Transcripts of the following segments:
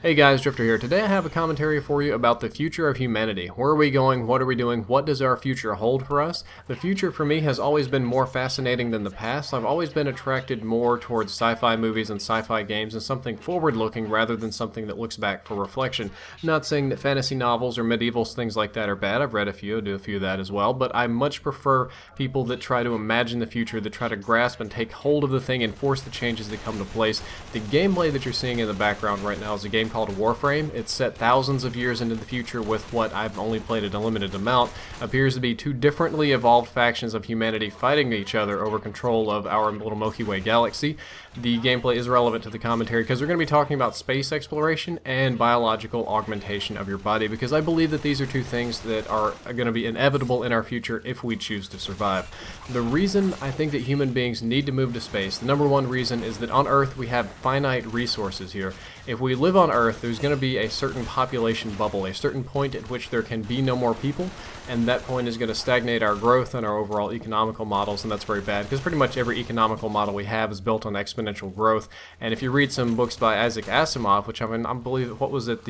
Hey guys, Drifter here. Today I have a commentary for you about the future of humanity. Where are we going? What are we doing? What does our future hold for us? The future for me has always been more fascinating than the past. I've always been attracted more towards sci-fi movies and sci-fi games and something forward-looking rather than something that looks back for reflection. Not saying that fantasy novels or medievals, things like that are bad. I've read a few, do a few of that as well, but I much prefer people that try to imagine the future, that try to grasp and take hold of the thing and force the changes that come to place. The gameplay that you're seeing in the background right now is a game called Warframe. It's set thousands of years into the future with what I've only played a limited amount. Appears to be two differently evolved factions of humanity fighting each other over control of our little Milky Way galaxy. The gameplay is relevant to the commentary because we're going to be talking about space exploration and biological augmentation of your body, because I believe that these are two things that are going to be inevitable in our future if we choose to survive. The reason I think that human beings need to move to space, the number one reason, is that on Earth we have finite resources here. If we live on Earth, there's going to be a certain population bubble, a certain point at which there can be no more people, and that point is going to stagnate our growth and our overall economical models, and that's very bad because pretty much every economical model we have is built on exponential growth. And if you read some books by Isaac Asimov, which I believe, what was it,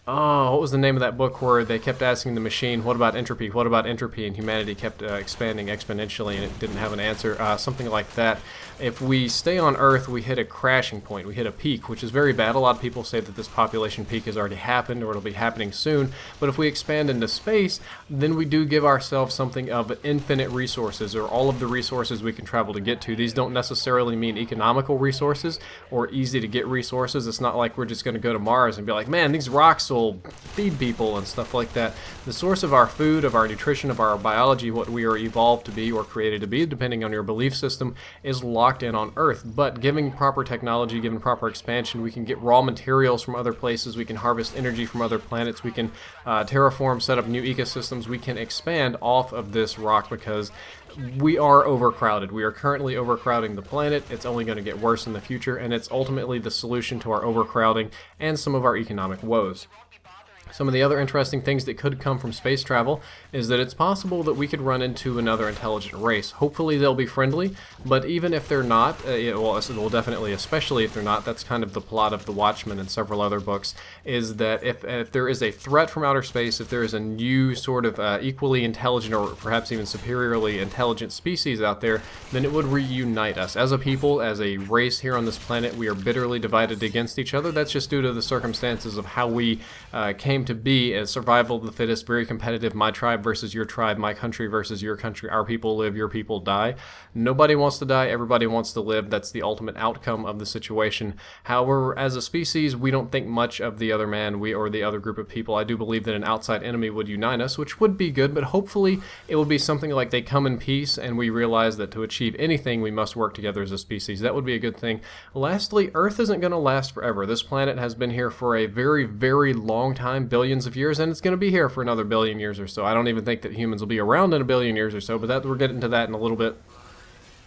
what was the name of that book where they kept asking the machine, what about entropy? What about entropy? And humanity kept expanding exponentially and it didn't have an answer. Something like that. If we stay on Earth, we hit a crashing point. We hit a peak, which is very bad. A lot of people say that this population peak has already happened or it'll be happening soon. But if we expand into space, then we do give ourselves something of infinite resources, or all of the resources we can travel to get to. These don't necessarily mean economical resources or easy to get resources. It's not like we're just going to go to Mars and be like, man, these rocks will feed people and stuff like that. The source of our food, of our nutrition, of our biology, what we are evolved to be or created to be, depending on your belief system, is locked in on Earth. But given proper technology, given proper expansion, we can get raw materials from other places, we can harvest energy from other planets, we can terraform, set up new ecosystems, we can expand off of this rock because we are overcrowded. We are currently overcrowding the planet. It's only going to get worse in the future, and it's ultimately the solution to our overcrowding and some of our economic woes. Some of the other interesting things that could come from space travel is that it's possible that we could run into another intelligent race. Hopefully they'll be friendly, but even if they're not, well, definitely, especially if they're not, that's kind of the plot of The Watchmen and several other books, is that if there is a threat from outer space, if there is a new sort of equally intelligent or perhaps even superiorly intelligent species out there, then it would reunite us. As a people, as a race here on this planet, we are bitterly divided against each other. That's just due to the circumstances of how we came to be as survival of the fittest, very competitive, my tribe versus your tribe, my country versus your country, our people live, your people die. Nobody wants to die, everybody wants to live. That's the ultimate outcome of the situation. However, as a species, we don't think much of the other man, or the other group of people. I do believe that an outside enemy would unite us, which would be good, but hopefully it will be something like they come in peace and we realize that to achieve anything we must work together as a species. That would be a good thing. Lastly, Earth isn't going to last forever. This planet has been here for a very, very long time, billions of years, and it's going to be here for another billion years or so. I don't even think that humans will be around in a billion years or so, but we're getting to that in a little bit.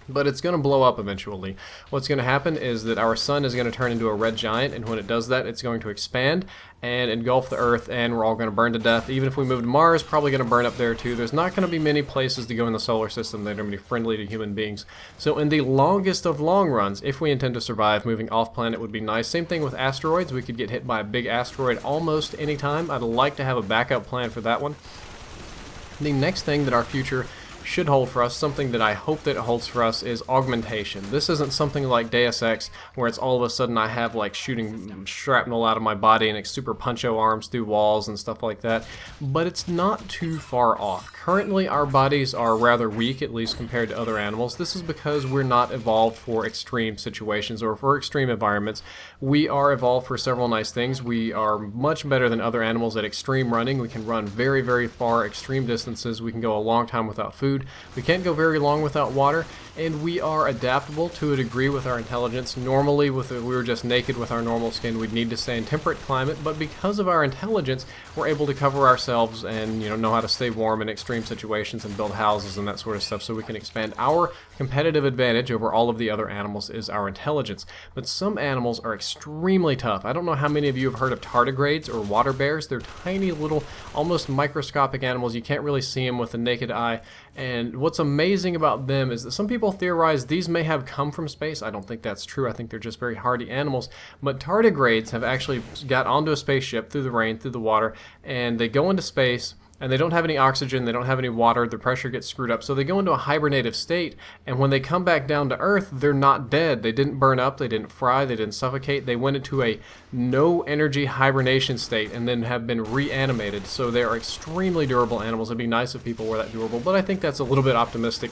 But it's going to blow up eventually. What's going to happen is that our sun is going to turn into a red giant, and when it does that, it's going to expand and engulf the Earth, and we're all going to burn to death. Even if we move to Mars, probably going to burn up there too. There's not going to be many places to go in the solar system that are going to be friendly to human beings. So in the longest of long runs, if we intend to survive, moving off planet would be nice. Same thing with asteroids. We could get hit by a big asteroid almost any time. I'd like to have a backup plan for that one. The next thing that our future should hold for us, something that I hope that it holds for us, is augmentation. This isn't something like Deus Ex where it's all of a sudden I have like shooting shrapnel out of my body and it's super puncho arms through walls and stuff like that, but it's not too far off. Currently our bodies are rather weak, at least compared to other animals. This is because we're not evolved for extreme situations or for extreme environments. We are evolved for several nice things. We are much better than other animals at extreme running. We can run very, very far, extreme distances. We can go a long time without food. We can't go very long without water, and we are adaptable to a degree with our intelligence. Normally, if we were just naked with our normal skin, we'd need to stay in temperate climate, but because of our intelligence, we're able to cover ourselves and know how to stay warm in extreme situations and build houses and that sort of stuff, so we can expand. Our competitive advantage over all of the other animals is our intelligence. But some animals are extremely tough. I don't know how many of you have heard of tardigrades or water bears. They're tiny little, almost microscopic animals. You can't really see them with the naked eye, And what's amazing about them is that some people theorize these may have come from space. I don't think that's true. I think they're just very hardy animals. But tardigrades have actually got onto a spaceship through the rain, through the water, and they go into space. And they don't have any oxygen, they don't have any water, the pressure gets screwed up, so they go into a hibernative state, and when they come back down to Earth, they're not dead. They didn't burn up, they didn't fry, they didn't suffocate, they went into a no-energy hibernation state and then have been reanimated, so they are extremely durable animals. It'd be nice if people were that durable, but I think that's a little bit optimistic.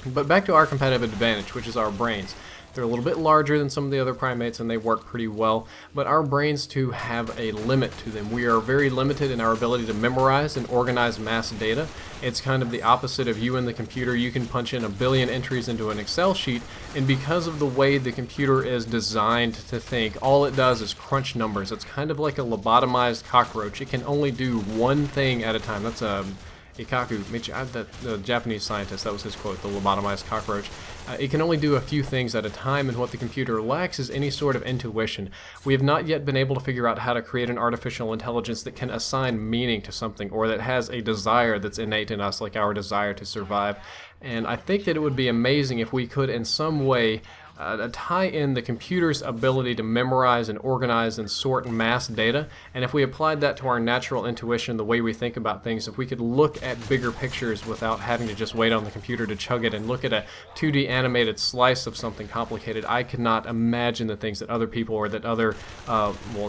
But back to our competitive advantage, which is our brains. They're a little bit larger than some of the other primates and they work pretty well, but our brains too have a limit to them. We are very limited in our ability to memorize and organize mass data. It's kind of the opposite of you and the computer. You can punch in 1 billion entries into an Excel sheet, and because of the way the computer is designed to think, all it does is crunch numbers. It's kind of like a lobotomized cockroach. It can only do one thing at a time. That's Ikaku, the Japanese scientist, that was his quote, the lobotomized cockroach. It can only do a few things at a time, and what the computer lacks is any sort of intuition. We have not yet been able to figure out how to create an artificial intelligence that can assign meaning to something, or that has a desire that's innate in us, like our desire to survive. And I think that it would be amazing if we could, in some way, tie in the computer's ability to memorize and organize and sort mass data, and if we applied that to our natural intuition, the way we think about things, if we could look at bigger pictures without having to just wait on the computer to chug it and look at a 2D animated slice of something complicated, I could not imagine the things that other people or that other,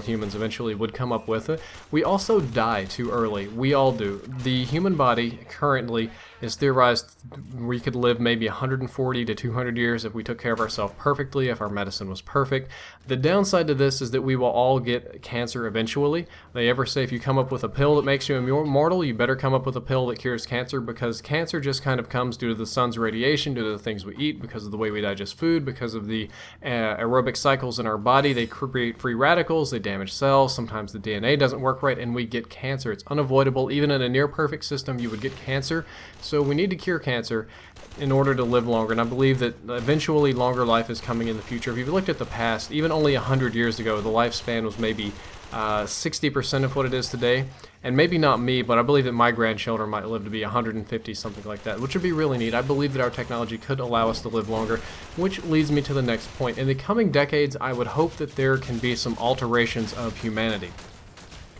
humans eventually would come up with. We also die too early. We all do. The human body currently is theorized we could live maybe 140 to 200 years if we took care of ourselves perfectly, if our medicine was perfect. The downside to this is that we will all get cancer eventually. They ever say if you come up with a pill that makes you immortal, you better come up with a pill that cures cancer, because cancer just kind of comes due to the sun's radiation, due to the things we eat, because of the way we digest food, because of the aerobic cycles in our body. They create free radicals, they damage cells, sometimes the DNA doesn't work right, and we get cancer. It's unavoidable. Even in a near-perfect system, you would get cancer. So we need to cure cancer in order to live longer, and I believe that eventually longer life is coming in the future. If you've looked at the past, even only 100 years ago, the lifespan was maybe 60% of what it is today, and maybe not me, but I believe that my grandchildren might live to be 150, something like that, which would be really neat. I believe that our technology could allow us to live longer, which leads me to the next point. In the coming decades, I would hope that there can be some alterations of humanity.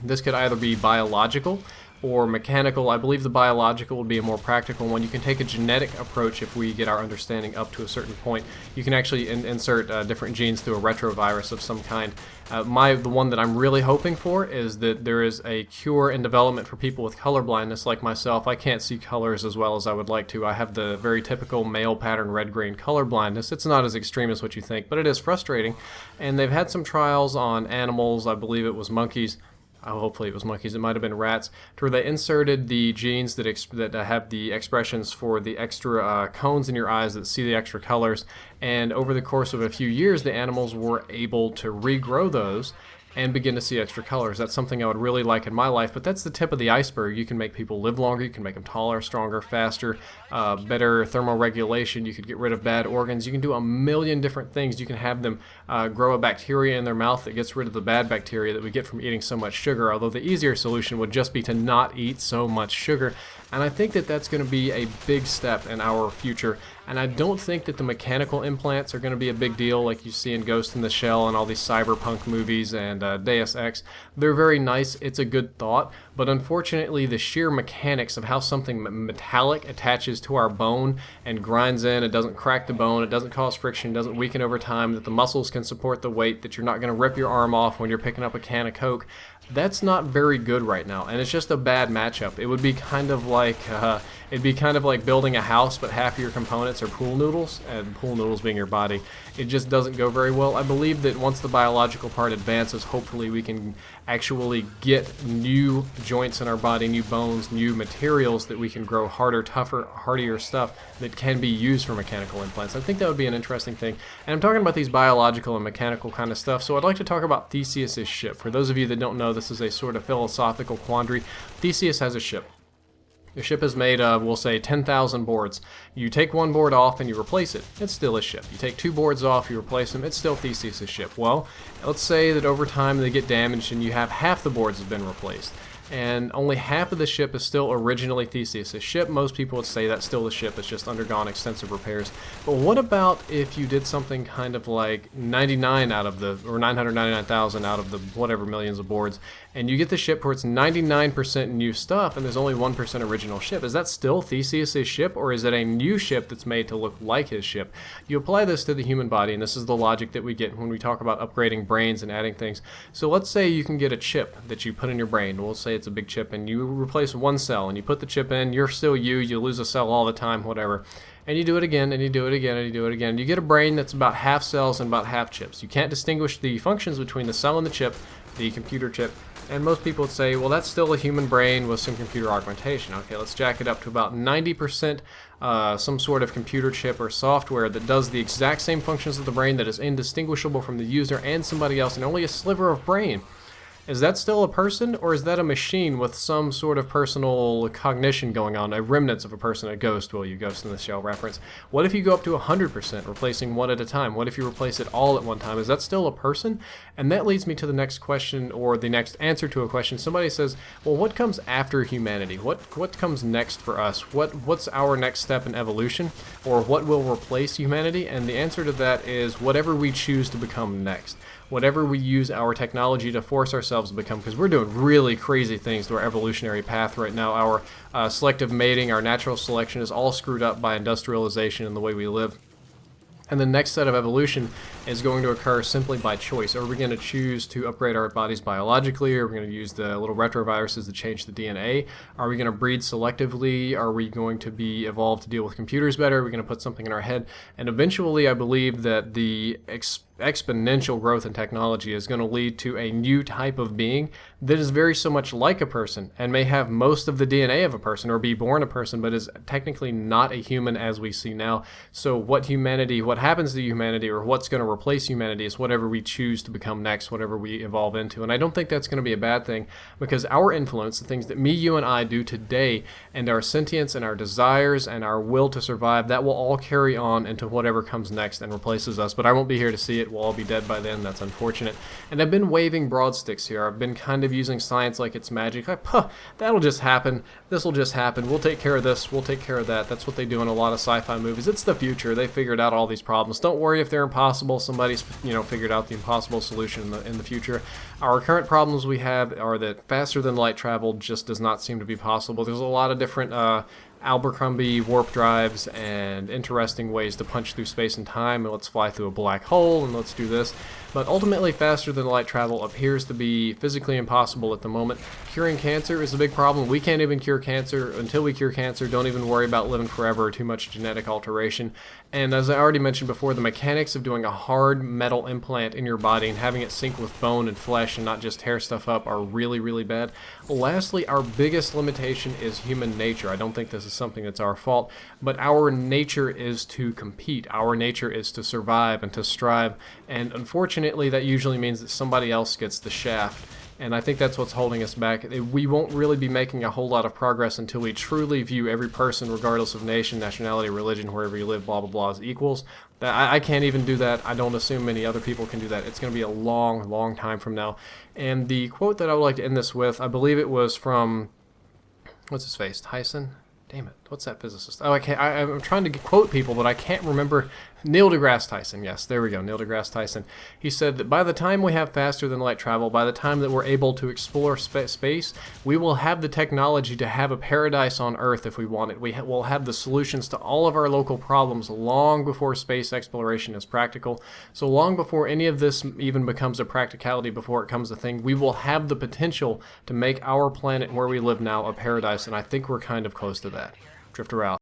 This could either be biological or mechanical. I believe the biological would be a more practical one. You can take a genetic approach if we get our understanding up to a certain point. You can actually insert different genes through a retrovirus of some kind. The one that I'm really hoping for is that there is a cure in development for people with color blindness like myself. I can't see colors as well as I would like to. I have the very typical male pattern red-green color blindness. It's not as extreme as what you think, but it is frustrating. And they've had some trials on animals, I believe it was monkeys, hopefully it was monkeys, it might have been rats, to where they inserted the genes that have the expressions for the extra cones in your eyes that see the extra colors, and over the course of a few years the animals were able to regrow those and begin to see extra colors. That's something I would really like in my life, but that's the tip of the iceberg. You can make people live longer, you can make them taller, stronger, faster, better thermoregulation, you could get rid of bad organs, you can do a million different things. You can have them grow a bacteria in their mouth that gets rid of the bad bacteria that we get from eating so much sugar, although the easier solution would just be to not eat so much sugar. And I think that that's going to be a big step in our future. And I don't think that the mechanical implants are going to be a big deal like you see in Ghost in the Shell and all these cyberpunk movies and Deus Ex. They're very nice, it's a good thought, but unfortunately the sheer mechanics of how something metallic attaches to our bone and grinds in, it doesn't crack the bone, it doesn't cause friction, it doesn't weaken over time, that the muscles can support the weight, that you're not going to rip your arm off when you're picking up a can of Coke, that's not very good right now, and it's just a bad matchup. It would be kind of like building a house, but half of your components are pool noodles, and pool noodles being your body. It just doesn't go very well. I believe that once the biological part advances, hopefully we can actually get new joints in our body, new bones, new materials that we can grow harder, tougher, hardier stuff that can be used for mechanical implants. I think that would be an interesting thing. And I'm talking about these biological and mechanical kind of stuff, so I'd like to talk about Theseus' ship. For those of you that don't know, this is a sort of philosophical quandary. Theseus has a ship. The ship is made of, we'll say, 10,000 boards. You take one board off and you replace it. It's still a ship. You take two boards off, you replace them. It's still Theseus' ship. Well, let's say that over time they get damaged and you have half the boards have been replaced. and only half of the ship is still originally Theseus' ship. Most people would say that's still the ship. It's just undergone extensive repairs. But what about if you did something kind of like 99 out of the, or 999,000 out of the whatever millions of boards, and you get the ship where it's 99% new stuff and there's only 1% original ship? Is that still Theseus' ship, or is it a new ship that's made to look like his ship? You apply this to the human body, and this is the logic that we get when we talk about upgrading brains and adding things. So let's say you can get a chip that you put in your brain. We'll say it's a big chip, and you replace one cell, and you put the chip in. You're still you lose a cell all the time, whatever, and you do it again, and you do it again, and you do it again. You get a brain that's about half cells and about half chips. You can't distinguish the functions between the cell and the chip, the computer chip. And most people would say, well, that's still a human brain with some computer augmentation. Okay, let's jack it up to about 90% some sort of computer chip or software that does the exact same functions of the brain, that is indistinguishable from the user and somebody else, and only a sliver of brain. Is that still a person, or is that a machine with some sort of personal cognition going on, a remnants of a person, a ghost? Well, you Ghost in the Shell reference. What if you go up to 100%, replacing one at a time? What if you replace it all at one time? Is that still a person? And that leads me to the next question, or the next answer to a question. Somebody says, well, what comes after humanity? What comes next for us? What's our next step in evolution? Or what will replace humanity? And the answer to that is whatever we choose to become next. Whatever we use our technology to force ourselves to become, because we're doing really crazy things to our evolutionary path right now. Our selective mating, our natural selection is all screwed up by industrialization and the way we live. And the next set of evolution is going to occur simply by choice. Are we going to choose to upgrade our bodies biologically? Are we going to use the little retroviruses to change the DNA? Are we going to breed selectively? Are we going to be evolved to deal with computers better? Are we going to put something in our head? And eventually, I believe that the exponential growth in technology is going to lead to a new type of being that is very so much like a person and may have most of the DNA of a person or be born a person, but is technically not a human as we see now. So what happens to humanity, or what's going to replace humanity, is whatever we choose to become next, whatever we evolve into. And I don't think that's going to be a bad thing, because our influence, the things that me, you, and I do today, and our sentience and our desires and our will to survive, that will all carry on into whatever comes next and replaces us. But I won't be here to see it. We'll all be dead by then. That's unfortunate. And I've been waving broad sticks here. I've been kind of using science like it's magic. Like, that'll just happen. This will just happen. We'll take care of this. We'll take care of that. That's what they do in a lot of sci-fi movies. It's the future. They figured out all these problems. Don't worry if they're impossible. Somebody's figured out the impossible solution in the future. Our current problems we have are that faster than light travel just does not seem to be possible. There's a lot of different Abercrombie warp drives and interesting ways to punch through space and time, and let's fly through a black hole, and let's do this. But ultimately, faster than light travel appears to be physically impossible at the moment. Curing cancer is a big problem. We can't even cure cancer. Until we cure cancer, don't even worry about living forever or too much genetic alteration. And as I already mentioned before, the mechanics of doing a hard metal implant in your body and having it sync with bone and flesh and not just tear stuff up are really, really bad. Lastly, our biggest limitation is human nature. I don't think this is something that's our fault, but our nature is to compete. Our nature is to survive and to strive, and unfortunately that usually means that somebody else gets the shaft. And I think that's what's holding us back. We won't really be making a whole lot of progress until we truly view every person, regardless of nation, nationality, religion, wherever you live, blah, blah, blah, as equals. I can't even do that. I don't assume many other people can do that. It's going to be a long, long time from now. And the quote that I would like to end this with, I believe it was from, what's his face, Tyson? Damn it, what's that physicist? Oh, I'm trying to quote people, but I can't remember. Neil deGrasse Tyson, yes, there we go, Neil deGrasse Tyson. He said that by the time we have faster than light travel, by the time that we're able to explore space, we will have the technology to have a paradise on Earth if we want it. We'll have the solutions to all of our local problems long before space exploration is practical. So long before any of this even becomes a practicality, before it comes a thing, we will have the potential to make our planet where we live now a paradise, and I think we're kind of close to that. Drifter out.